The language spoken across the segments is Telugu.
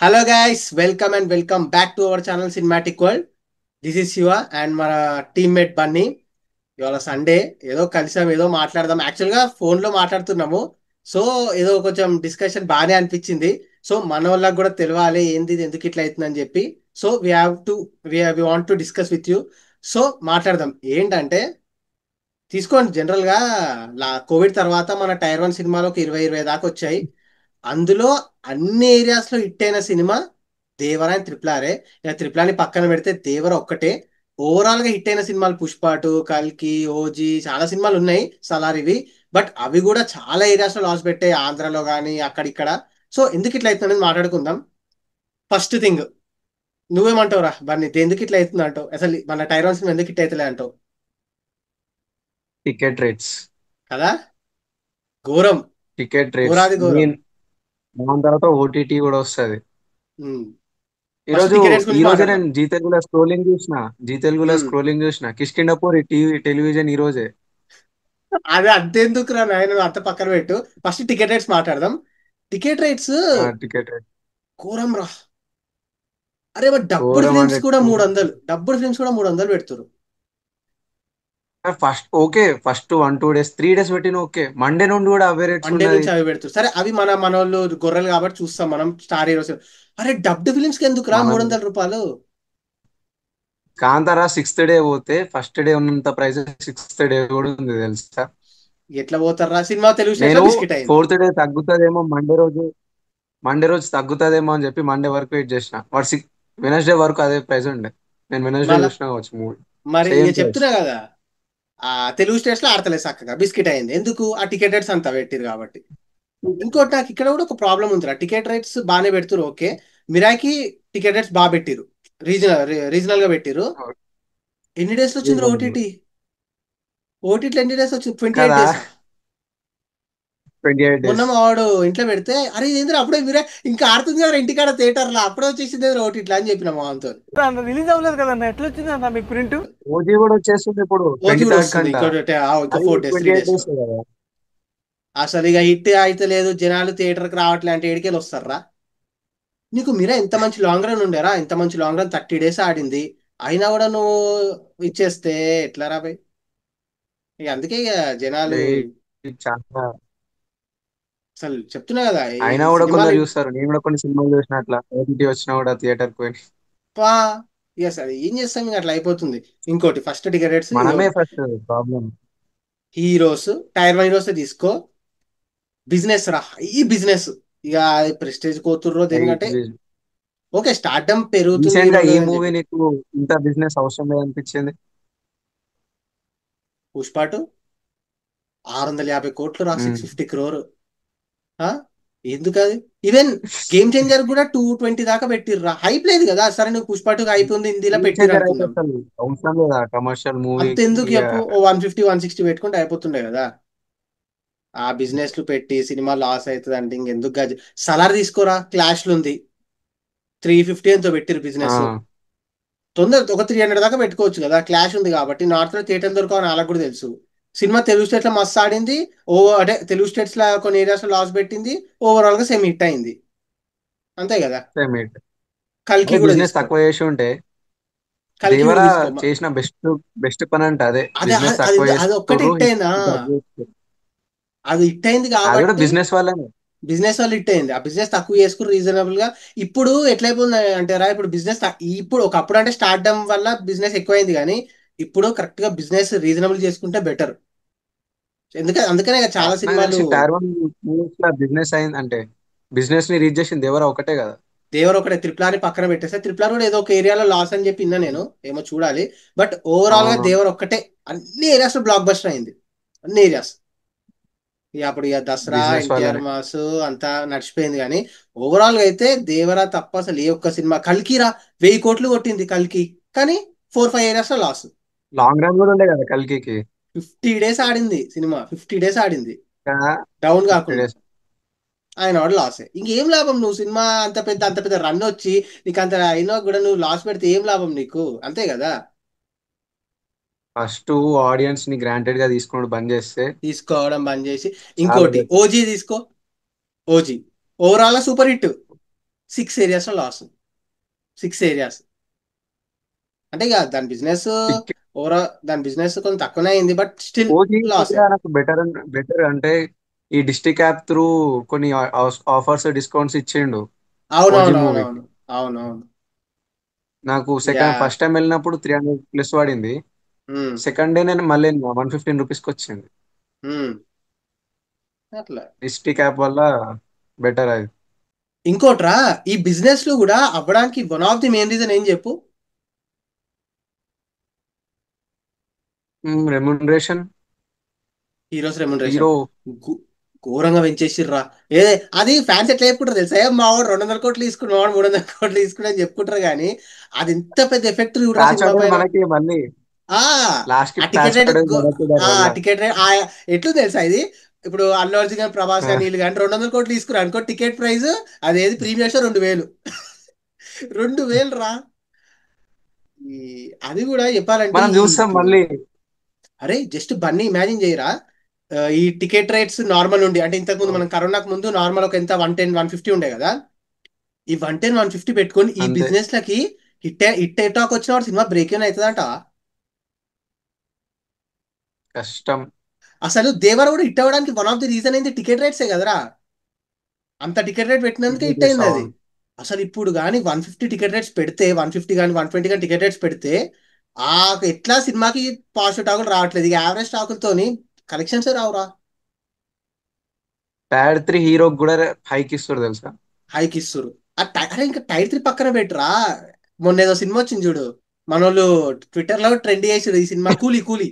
Hello guys, welcome and welcome back to our channel cinematic world. This is Shiva and మన టీమ్మేట్ బన్నీ. ఇవాళ సండే, ఏదో కలిసాం, ఏదో మాట్లాడదాం. యాక్చువల్గా ఫోన్లో మాట్లాడుతున్నాము. సో ఏదో కొంచెం డిస్కషన్ బాగానే అనిపించింది. సో మన వాళ్ళకి కూడా తెలియాలి ఏంది ఇది, ఎందుకు ఇట్లా అవుతుందని చెప్పి. So we have to we want to discuss with you. So మాట్లాడదాం. ఏంటంటే, తీసుకోండి జనరల్గా కోవిడ్ తర్వాత మన టైర్ వన్ సినిమాలు ఒక 20 దాకా వచ్చాయి. అందులో అన్ని ఏరియాస్ లో హిట్ అయిన సినిమా దేవర అండ్ త్రిపులారే. ఇక త్రిపులాని పక్కన పెడితే దేవర ఒక్కటే ఓవరాల్ గా హిట్ అయిన సినిమాలు. పుష్ప టూ, కల్కి, ఓజీ, చాలా సినిమాలు ఉన్నాయి, సలార్ ఇవి. బట్ అవి కూడా చాలా ఏరియాస్ లో లాస్ పెట్టాయి, ఆంధ్రాలో కానీ అక్కడిక్కడ. సో ఎందుకు ఇట్లా అవుతుంది అనేది మాట్లాడుకుందాం. ఫస్ట్ థింగ్, నువ్వేమంటావు రా బన్నీ? ఎందుకు ఇట్లా అవుతుంది అంటావు? అసలు మన టైరాన్ సినిమా ఎందుకు హిట్ అవుతలే అంటావు? Ticket rates. కదా, ఘోరం. టికెట్ రేట్స్ ఘోరాది ఘోరం. మెయిన్. దాని తర్వాత ఓటీటీ కూడా వస్తది. ఫస్ట్ ఈరోజు టికెట్ రేట్స్ ఈ గురించి రోజే మాట్లాడదాం. నేను జీ తెలుగులో స్క్రోలింగ్ చూసిన కిష్కిండపూర్ టీవీ టెలివిజన్ ఈ రోజే. అదే అంతెందుకు రా నాయన, నువ్వు అంత పక్కన పెట్టు. ఫస్ట్ టికెట్ రేట్స్ మాట్లాడదాం. టికెట్ రేట్స్ టికెట్ రేట్ ఘోరం రా. అరే మరి డబ్బుడ్ ఘోరం ఫిల్మ్స్ అంటే కూడా 300, డబ్బుడ్ ఫిల్మ్స్ కూడా 300 పెడుతురు. First okay, first 1 2 days 3 days పెట్టిన ఓకే, మండే నుండి కూడా అవే రేట్స్ మండే ఉన్నది. నుంచి అవి పెడుతురు. సరే, అవి మన వాళ్ళు గొర్రెలు కాబట్టి చూస్తాం మనం, స్టార్ హీరోస్. అరే డబ్డ్ ఫిల్మ్స్ కి ఎందుకు రా మనం 300 రూపాయలు? కాంతారా 6th డే పోతే ఫస్ట్ డే ఉన్నంత ప్రైస్ 6th డే కూడా ఉంది తెలుసా. ఎట్లా పోతారా? సినిమా తెలుగు స్టేషన్ నేను లో బిస్కెట్ అయింది. 4th డే తగ్గుతుందేమో మండే రోజు తగ్గుతుందేమో అని చెప్పి మండే వరకు వెయిట్ చేసిన. వెనస్డే వరకు అదే ప్రైస్ ఉండే. నేను వెనస్డే మళ్ళా చూసిన కావచ్చు మూవీ. మరి ఇక సేమ్ ప్రైస్. చెప్తున్నా కదా, ఆ తెలుగు స్టేషన్ లో ఆడతలేదు చక్కగా, బిస్కెట్ అయింది. ఎందుకు? ఆ టికెట్ రేట్స్ అంతా పెట్టిరు కాబట్టి. ఇంకోటి, నాకు ఇక్కడ కూడా ఒక ప్రాబ్లం ఉందిరా. టికెట్ రేట్స్ బాగానే పెడుతురు, ఓకే. మిరాకి టికెట్ రేట్స్ బాగా పెట్టిరు, రీజనల్ గా పెట్టిరు. ఎన్ని డేస్ వచ్చింది ఓటీటీ? ఓటీటీ ఎన్ని డేస్ వచ్చింది? 28 కదా, డేసా? 28 డేస్. మొన్న మా వాడు ఇంట్లో పెడితే, అరే ఏంద్ర అప్పుడే మీరే ఇంకా ఆడుతుంది కదా ఇంటికాడ థియేటర్ లో, అప్పుడే వచ్చేసింది ఓటీటీ అని చెప్పిన మా వానితో. రిలీజ్ అవ్వలేదు కదన్న, ఎట్లా వచ్చింది అన్న మీకు ప్రింట్? ఓజీ కూడా వచ్చేస్తుంది ఇప్పుడు ఓటీ ట్వంటీ కూడా థర్డ్ వస్తుంది కంట. ఇంకో అది 4 డేస్, త్రీ 28 డేస్ లో. డేస్ కదా. అసలు ఇక హిట్ అయితే లేదు, జనాలు థియేటర్కి రావట్లే అంటే ఏడికెళ్ళి వస్తారా? నీకు మీరే ఇంత మంచి లాంగ్ రన్ ఉండేరా, ఇంత మంచి లాంగ్ రన్ 30 డేస్ ఆడింది. అయినా కూడా నువ్వు ఇచ్చేస్తే ఎట్లా రా బై? ఇక అందుకే ఇక జనాలు, చాలా అసలు చెప్తున్నా కదా, ఈ అయినా కూడా సినిమాలు కొందరు చూస్తారు. నేను కూడా కొన్ని సినిమాలు చూసిన అట్లా ఓటీటీ వచ్చినా కూడా థియేటర్ పోయి. పా. ఇక సరే ఏం చేస్తాం, ఇక అట్లా అయిపోతుంది. ఇంకోటి, ఫస్ట్ టికెట్ రేట్స్ మనమే first problem. Heroes, tier one heroes తీసుకో. బిజినెస్ రా, ఈ బిజినెస్. ఇక ప్రెస్టేజ్ కోతుర్రో దేనికంటే, ఓకే స్టార్టమ్ పెరుగుతుంది రీసెంట్ గా హీరోలు ఏ అని మూవీ చెప్పి. నీకు ఇంత బిజినెస్ అవసరం లేదు అనిపించింది? పుష్పాటు 650 కోట్లు రా, ఉమ్. 650 crore. ఆ? ఎందుకు అది? ఈవెన్ గేమ్ చేంజర్ కూడా 220 దాకా పెట్టిర్రా. హైప్ లేదు కదా. సరే నువ్వు పుష్ప 2 హైప్ ఉంది, హిందీలో గేమ్ పెట్టిర్రు చేంజర్ అయితే అనుకుందాం. అసలు అవసరం లేదా కమర్షియల్ అంత మూవీకి ఎందుకు ఇక. చెప్పు, ఓ 150 160 పెట్టుకుంటే అయిపోతుండే కదా. ఆ బిజినెస్లు పెట్టి సినిమా లాస్ అవుతుంది అంటే ఇంకెందుకు సలార్ తీసుకోరా, క్లాష్లు ఉంది, 350 ఎంతో పెట్టిరు బిజినెస్. ఆ, తొందర ఒక 300 దాకా పెట్టుకోవచ్చు కదా. క్లాష్ ఉంది కాబట్టి. నార్త్ లో థియేటర్ దొరకవని వాళ్ళకి కూడా తెలుసు. సినిమా తెలుగు స్టేట్స్ లో మస్తు ఆడింది. ఓ అంటే తెలుగు స్టేట్స్ లో కొన్ని ఏరియాస్ లో లాస్ పెట్టింది. ఓవరాల్ గా సెమీ హిట్ అయింది. అంతే కదా. Same it. కల్కి అదే కూడా బిజినెస్ తీసుకో. తక్కువ చేసి ఉంటే కల్కి కూడా దేవరా తీసుకో. చేసిన బెస్ట్ బెస్ట్ పని అంటే అదే. అదే బిజినెస్ అది తక్కువ అది ఒక్కటి చేసుకుర్రు, హిట్ అయిందా? అది హిట్ అయింది అది కూడా కాబట్టి బిజినెస్ వల్లనే. బిజినెస్ వాళ్ళు హిట్ అయింది. ఆ బిజినెస్ తక్కువ చేసుకుని రీజనబుల్ గా. ఇప్పుడు ఎట్లయిపోయింది అంటారా, ఇప్పుడు బిజినెస్ ఇప్పుడు ఒకప్పుడు అంటే స్టార్ట్అప్ వల్ల బిజినెస్ ఎక్కువైంది కానీ, ఇప్పుడు కరెక్ట్ గా బిజినెస్ రీజనబుల్ చేసుకుంటే బెటర్. ఎందుకంటే అందుకనే కదా చాలా నాకు సినిమాలు. తెలిసి టైర్ వన్ మూవీస్ లో బిజినెస్ అయింది అంటే బిజినెస్ ని రీచ్ చేసింది దేవరా ఒకటే కదా. దేవర్ ఒకటే, త్రిప్లాని పక్కన పెట్టేస్తే, త్రిప్లాన్ కూడా ఏదో ఒక ఏరియాలో లాస్ అని చెప్పి విన్నా నేను, ఏమో చూడాలి. బట్ ఓవరాల్ గా అవును. దేవర్ ఒక్కటే అన్ని ఏరియాస్ లో బ్లాక్ బస్టర్ అయింది, అన్ని ఏరియాస్. ఇక అప్పుడు ఇక దసరా, బిజినెస్ ఎన్టీఆర్ వల్లనే. మాస్ అంతా నడిచిపోయింది కానీ, ఓవరాల్ గా అయితే దేవరా తప్ప అసలు ఏ ఒక్క సినిమా. కల్కిరా 1000 కోట్లు కొట్టింది కల్కి, కానీ 4 5 ఏరియాస్ లో లాస్. లాంగ్ రన్ కూడా ఉండే కదా కల్కికి. 50 డేస్ ఆడింది సినిమా, 50 డేస్ ఆడింది కదా, డౌన్ 50 కాకుండా. డేస్. ఆయన వాడు లాసే. ఇంకేం లాభం? నువ్వు సినిమా అంత పెద్ద రన్ వచ్చి నీకు అంత అయినా కూడా నువ్వు లాస్ పెడితే ఏం లాభం నీకు? అంతే కదా. ఫస్ట్ ఆడియన్స్ ని గ్రాంటెడ్ గా తీసుకోవడం బంద్ చేస్తే తీసుకోవడం బంద్ చేసి, చాలా ఇంకోటి బెస్ట్. ఓజీ తీసుకో. OG overall super hit. 6 areas లో లాస్. 6 ఏరియాస్ అంటే ఇక దాని బిజినెస్ దాని బిజినెస్ కొంచెం తక్కువనే అయింది, బట్ స్టిల్ ఓజీ లాసే. నాకు బెటర్ అంటే ఈ డిస్ట్రిక్ట్ యాప్ త్రూ కొన్ని ఆఫర్స్ డిస్కౌంట్స్ ఇచ్చిండు ఓజీ మూవీకి. అవునవునవునవును. అవునవును. నాకు యా. ఫస్ట్ టైం వెళ్ళినప్పుడు 300 ప్లస్ పడింది. ఉమ్, సెకండ్ డే నేను మళ్ళీ 115 రూపీస్కి వచ్చింది. ఉమ్, అట్లా. డిస్ట్రిక్ట్ యాప్ వల్ల బెటర్ అది. ఇంకోట్రా, ఈ బిజినెస్ లో కూడా అవ్వడానికి one of the main reason ఏం చెప్పు? రెమ్యునరేషన్. Heroes remuneration hero. ఘోరంగా పెంచేసిర్రా. ఏ, అది ఫ్యాన్స్ ఎట్లా చెప్పుకుంటారు తెలుసా? ఏ మా వాడు 200 కోట్లు తీసుకుని, మా వాడు 300 కోట్లు తీసుకుని అని చెప్పుకుంటారు, కానీ అది ఎంత పెద్ద ఎఫెక్ట్ చూడరా ప్యాచ్ సినిమా అనేది పైన. మనకి మళ్ళీ ఆ లాస్ట్ కి ఆ టికెట్ ప్యాచ్ రేట్ అనేది మనకి ఆ దానివల్ల. టికెట్ రేట్ ఎట్లు తెలుసా ఇది? ఇప్పుడు అల్లు అర్జున్ గాని, ప్రభాస్ ఆ, గాని, వీళ్ళు కానీ 200 కోట్లు తీసుకురా అనుకో, టికెట్ ప్రైస్ అదేది ప్రీమియర్ షో 2000. 2000 రా. ఈ అది కూడా చెప్పాలంటే మనం ఈ చూస్తాం ఇప్పుడు, మళ్ళీ. అరే జస్ట్ బన్నీ ఇమాజిన్ చేయరా. ఈ టికెట్ రేట్స్ నార్మల్ ఉండి అంటే ఇంతకు ముందు మనం కరోనాకు ముందు నార్మల్ ఒక ఎంత 110 150 ఉండే కదా. ఈ 110 150 పెట్టుకొని ఈ అంతే. బిజినెస్ లకి హిట్ టాక్ వచ్చిన వాడు సినిమా బ్రేక్ ఏమైనా అవుతుందంట. కష్టం. అసలు దేవర కూడా హిట్ అవ్వడానికి వన్ ఆఫ్ ది రీజన్ ఏంది? టికెట్ రేట్సే కదరా. అంత టికెట్ రేట్ పెట్టినందుకే హిట్ అయింది అది. అవును. అసలు ఇప్పుడు కానీ 150 టికెట్ రేట్స్ పెడితే, 150 కానీ 120 కానీ టికెట్ రేట్స్ పెడితే, ఆ ఎట్లా సినిమాకి పాజిటివ్ టాకులు రావట్లేదు, ఇక యావరేజ్ టాకులతోని కలెక్షన్స్ రావురా. టైర్ 3 హీరోకి కూడా హైక్ ఇస్తారు తెలుసా. హైక్ ఇస్తురు. అరే ఇంకా టైర్ 3 పక్కన పెట్టరా. మొన్న ఏదో సినిమా వచ్చింది చూడు, మనోళ్ళు ట్విట్టర్ లో ట్రెండ్ చేసిరు ఈ సినిమా, కూలీ కూలీ.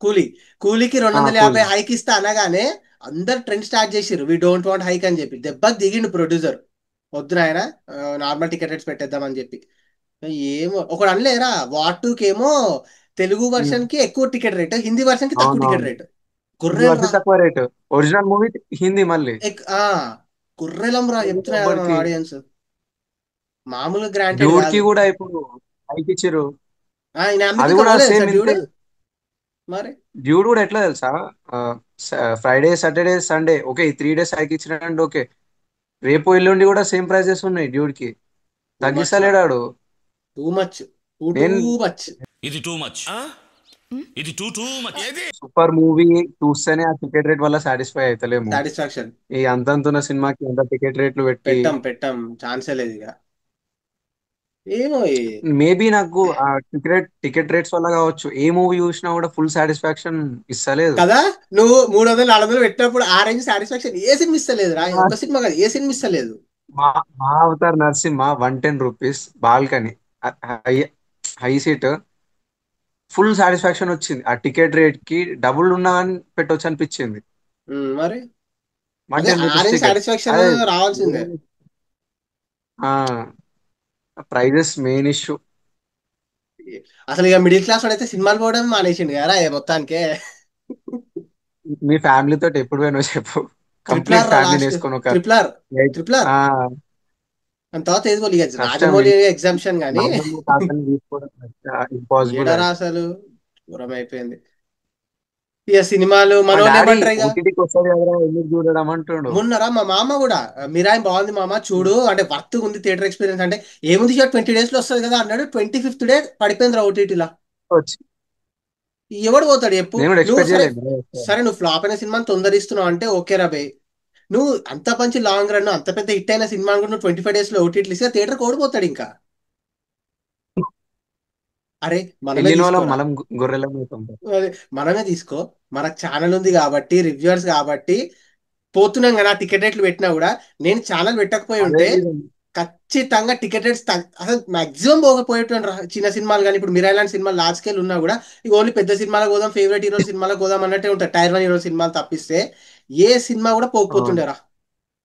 కూలీ కూలీకి రెండు వందల కూల్. యాభై హైక్ ఇస్తా అనగానే అందరు ట్రెండ్ స్టార్ట్ చేసిర్రు, వి డోంట్ వాంట్ హైక్ అని చెప్పి. దెబ్బకి దిగిండు ప్రొడ్యూసర్, వద్దు నాయన నార్మల్ టికెట్ రేట్స్ పెట్టేద్దామని చెప్పి. ఏమో ఒకడు అనలేరా, వార్ టూకి ఏమో తెలుగు వర్షన్ కి ఎక్కువ టికెట్ రేట్, హిందీ వర్షన్ కి తక్కువ టికెట్ అవునవును. రేట్. ఇది గొర్రెలు వరకు రా. తక్కువ రేటు. ఒరిజినల్ మూవీ హిందీ మళ్ళీ. ఆ గొర్రెలం రా తెలుగు చెప్తున్నా కదా మన డబ్బర్కి. ఆడియన్స్. మామూలు గ్రాంటెడ్ డ్యూడ్ కి కాదు. కూడా ఇప్పుడు హైక్ ఇచ్చిర్రు. ఆయన అది అమెరికా కూడా పోలేదు సేమ్ సార్ డ్యూడ్. ఇంతే. మరి డ్యూడ్ కూడా ఎట్లా తెలుసా. ఫ్రైడే సాటర్డే సండే ఓకే, ఈ 3 డేస్ హైక్ ఇచ్చినాడు ఓకే. రేపు ఎల్లుండి కూడా సేమ్ ప్రైజెస్ ఉన్నాయి డ్యూడ్ కి. టూ మచ్ రా. తగ్గిస్తలేడాడు. Too much. టూ నేను మచ్. ఇది టూ మచ్, ఇది టూ మచ్. సూపర్ మూవీ చూస్తేనే ఆ టికెట్ రేట్ వల్ల సాటిస్ఫై అవుతలేము. సాటిస్ఫాక్షన్. ఈ అంతంతున్న సినిమాకి ఎంత టికెట్ రేట్లు పెట్టి. పెట్టం ఛాన్సే లేదు ఇక. ఏమో మేబీ నాకు ఆ టికెట్ రేట్స్ వల్ల కావచ్చు, ఏ మూవీ చూసినా కూడా ఫుల్ సాటిస్ఫాక్షన్ ఇస్తలేదు. కదా. నువ్వు 300 400 పెట్టినప్పుడు ఆ రేంజ్ సాటిస్ఫాక్షన్ ఏ సినిమా ఇస్తలేదు రా. ఆ, ఒక సినిమా కాదు, ఏ సినిమా ఇస్తలేదు. మా మా Avatar Narasimha 110 rupees balcony, high high seat, full satisfaction వచ్చింది. ఆ టికెట్ రేట్ కి డబుల్ ఉన్నా కానీ పెట్టొచ్చు అనిపించింది. మరి వన్ అదే టెన్ ఆ రూపీస్ రేంజ్ టికెట్ సాటిస్ఫాక్షన్ అదే. రావాల్సిందే. Prizes main issue. అసలు ఇక మిడిల్ క్లాస్ వాడైతే సినిమాలు పోవడం మానేసిండు కదా మొత్తానికే. మీ ఫ్యామిలీ తోటి ఎప్పుడు పోయినా చెప్పు. ట్రిపుల్ కంప్లీట్ ఆర్ రా ఫ్యామిలీని లాస్ట్. వేసుకొని ఒక triple R. Eight. Triple R ఆ అంత తర్వాత ఏది పోలే, ఇక కష్టం. రాజమౌళి ఎగ్జామ్షన్ కానీ. నాన్నమ్మ తాతని తీసుకోవడం ఇంపాసిబుల్ ఏడరా అది. అసలు, దూరం అయిపోయింది. ఇక సినిమాలు మా మనోళ్ళు డాడీ ఏమంటారు ఇక. ఓటీటీకి వస్తుంది కదా ఎందుకు చూడడం అంటుండు. మొన్నరా మా మామ కూడా, మిరాయి బాగుంది మామ చూడు అంటే, వర్త్ ఉంది థియేటర్ ఎక్స్పీరియన్స్ అంటే. ఏముంది సార్ 20 days లో వస్తుంది కదా అన్నాడు. 25th డే పడిపోయింది రా ఓటీటీలా. వచ్చి ఎవడు పోతాడు చెప్పు. నేను కూడా నువ్వు ఎక్స్పెక్ట్ సరే, చేయలేదు. సరే నువ్వు ఫ్లాప్ అయిన సినిమాని తొందరిస్తున్నావు అంటే ఓకే రా బే. నువ్వు అంత మంచి లాంగ్ రన్, అంత పెద్ద హిట్ అయిన సినిమా కూడా నువ్వు 25 days లో ఓటీటీలు ఇస్తే థియేటర్ ఓడిపోతాడు ఇంకా. అరే మనమే వెళ్ళిన వాళ్ళం తీసుకోరా. మనం గొర్రెలం అవుతాం. అదే, మనమే తీసుకో. మనకు ఛానల్ ఉంది కాబట్టి, రివ్యూవర్స్ కాబట్టి పోతున్నాం కదా. టికెట్ రేట్లు పెట్టినా కూడా, నేను ఛానల్ పెట్టకపోయి అదే ఉంటే reason. ఖచ్చితంగా టికెట్ రేట్స్ అసలు మాక్సిమం పోకపోయేటువంటి చిన్న సినిమాలు కానీ, ఇప్పుడు మిరాయి లాంటి సినిమాలు లార్జ్ స్కేల్ ఉన్నా కూడా, ఇక ఓన్లీ పెద్ద సినిమాలకు పోదాం, ఫేవరెట్ హీరో సినిమాలకు పోదాం అన్నట్టే ఉంటాయి. టైర్ 1 హీరో సినిమాలు తప్పిస్తే ఏ సినిమా కూడా అవును. పోకపోతుండేరా.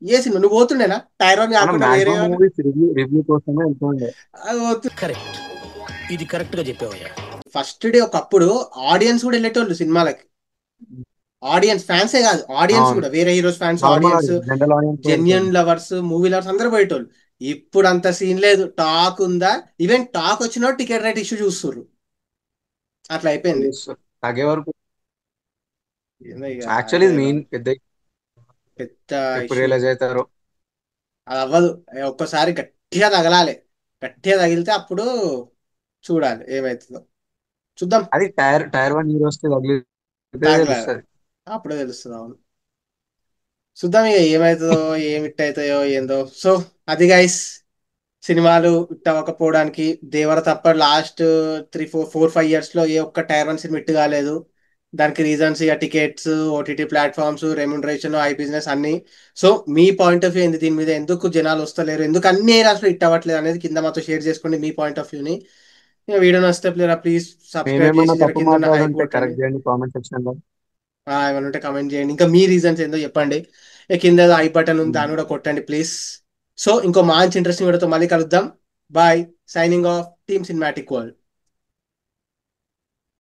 ఏ సినిమా నువ్వు పోతుండేనా టైర్ 1 మనం కాకుండా వేరే మాక్సిమం ఏమన్నా? మూవీస్ రివ్యూ రివ్యూ కోసమే వెళ్తుండే. అది కరెక్ట్, ఇది కరెక్ట్ గా చెప్పావయ్యా. ఫస్ట్ డే ఒకప్పుడు ఆడియన్స్ కూడా వెళ్ళేటోళ్ళు సినిమాలకి. ఆడియన్స్ ఫ్యాన్సే కాదు, ఆడియన్స్ అవును. కూడా, వేరే heroes fans, normal audience, audience, general audience genuine వెళ్తుండే. లవర్స్, మూవీ లవర్స్ అందరూ పోయేటోళ్ళు. ఇప్పుడు అంత సీన్ లేదు. టాక్ ఉందా, ఈవెన్ టాక్ వచ్చినా టికెట్ రేట్ ఇష్యూ చూస్తుర్రు. అట్లా అయిపోయింది. తగ్గే వరకు. ఏందో ఇక యాక్చువల్లీ అదే ఇది మెయిన్ పెద్ద. పెద్ద ఎప్పుడు ఇష్యూ. రియలైజ్ అవుతారో. అది అవ్వదు. ఒక్కసారి గట్టిగా తగలాలి. గట్టిగా తగిలితే అప్పుడు చూడాలి ఏమవుతుందో. చూద్దాం. అది టైర్ 1 హీరోస్ కి తగిలితే తగలాలి, తెలుస్తుంది. అప్పుడే తెలుస్తుంది. అవును, చూద్దాం ఇక ఏమవుతుందో, ఏమి ఇట్ అవుతాయో ఏందో. సో అది గైస్, సినిమాలు హిట్ అవ్వకపోవడానికి దేవర తప్ప లాస్ట్ 3 4 4 5 years లో ఏ ఒక్క టైర్ 1 సినిమా హిట్ కాలేదు. దానికి రీజన్స్ ఇక టికెట్స్, ఓటీటీ ప్లాట్ఫామ్స్, రెమ్యునరేషన్, ఐ బిజినెస్ అన్ని. సో మీ పాయింట్ ఆఫ్ వ్యూ ఏంది దీని మీద? ఎందుకు జనాలు వస్తలేరు, ఎందుకు అన్ని ఏరియాస్లో హిట్ అవ్వట్లేదు అనేది కింద మాతో షేర్ చేసుకోండి మీ పాయింట్ ఆఫ్ వ్యూని. ఇక వీడియో నచ్చితే ప్లీజ్ సబ్స్క్రైబ్ మేమేమన్నా చేసి జర తప్పు కింద ఉన్న హైప్ మాట్లాడుంటే కొట్టండి. కరెక్ట్ చేయండి కామెంట్ సెక్షన్ లో. ఏమైనా ఉంటే కమెంట్ చేయండి, ఇంకా మీ రీజన్స్ ఏందో చెప్పండి. ఇక కింద ఐ బటన్ ఉంది, దాన్ని కూడా కొట్టండి ప్లీజ్. సో ఇంకో మంచి ఇంట్రెస్టింగ్ వీడియోతో మళ్ళీ కలుద్దాం. Bye, signing off team cinematic world.